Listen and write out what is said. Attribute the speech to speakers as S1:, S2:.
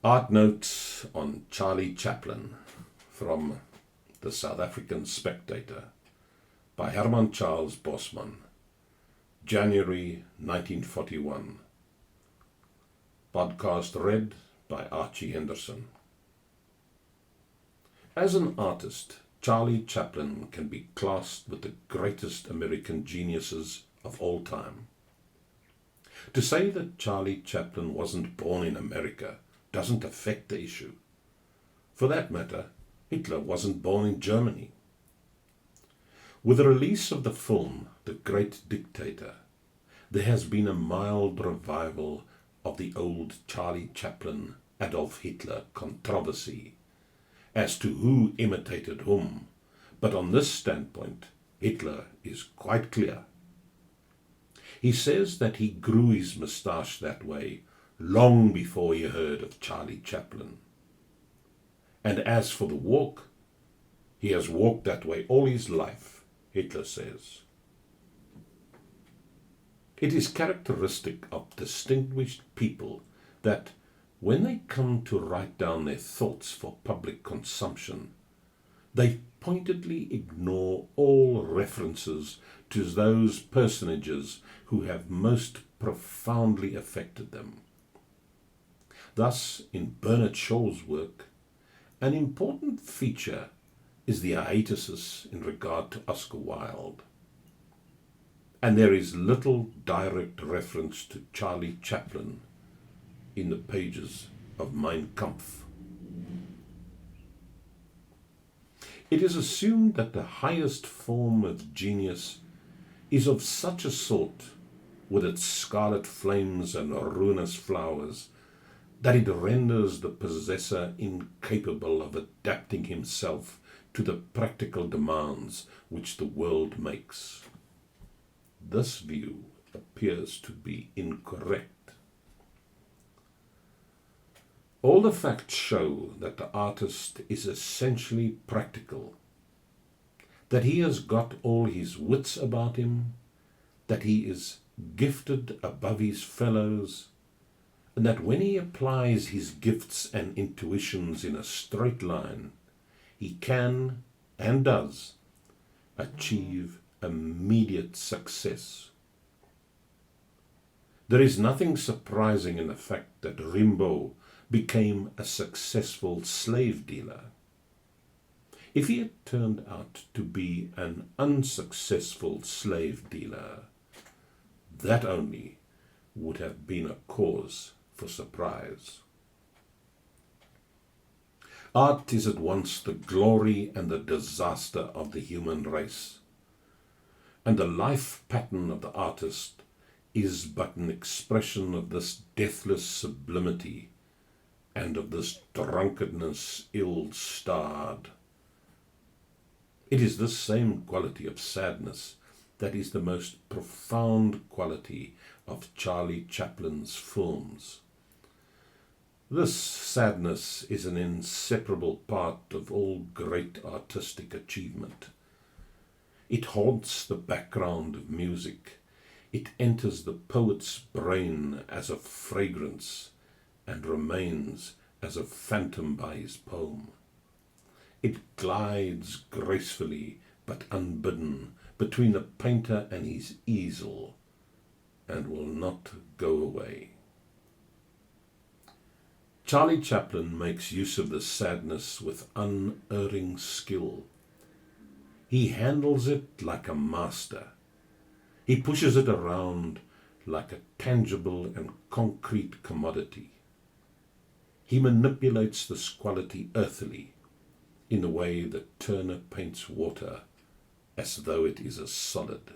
S1: Art notes on Charlie Chaplin from the South African Spectator by Herman Bosman, January 1941. Podcast read by Archie Henderson. As an artist, Charlie Chaplin can be classed with the greatest American geniuses of all time. To say that Charlie Chaplin wasn't born in America doesn't affect the issue. For that matter, Hitler wasn't born in Germany. With the release of the film The Great Dictator, there has been a mild revival of the old Charlie Chaplin, Adolf Hitler controversy as to who imitated whom, but on this standpoint, Hitler is quite clear. He says that he grew his moustache that way long before he heard of Charlie Chaplin. And as for the walk, he has walked that way all his life, Hitler says. It is characteristic of distinguished people that when they come to write down their thoughts for public consumption, they pointedly ignore all references to those personages who have most profoundly affected them. Thus, in Bernard Shaw's work, an important feature is the hiatuses in regard to Oscar Wilde. And there is little direct reference to Charlie Chaplin in the pages of Mein Kampf. It is assumed that the highest form of genius is of such a sort, with its scarlet flames and ruinous flowers, that it renders the possessor incapable of adapting himself to the practical demands which the world makes. This view appears to be incorrect. All the facts show that the artist is essentially practical, that he has got all his wits about him, that he is gifted above his fellows, and that when he applies his gifts and intuitions in a straight line, he can, and does, achieve immediate success. There is nothing surprising in the fact that Rimbaud became a successful slave dealer. If he had turned out to be an unsuccessful slave dealer, that only would have been a cause for surprise. Art is at once the glory and the disaster of the human race, and the life pattern of the artist is but an expression of this deathless sublimity and of this drunkenness ill-starred. It is this same quality of sadness that is the most profound quality of Charlie Chaplin's films. This sadness is an inseparable part of all great artistic achievement. It haunts the background of music. It enters the poet's brain as a fragrance and remains as a phantom by his poem. It glides gracefully but unbidden between the painter and his easel and will not go away. Charlie Chaplin makes use of this sadness with unerring skill. He handles it like a master. He pushes it around like a tangible and concrete commodity. He manipulates this quality earthily, in the way that Turner paints water as though it is a solid.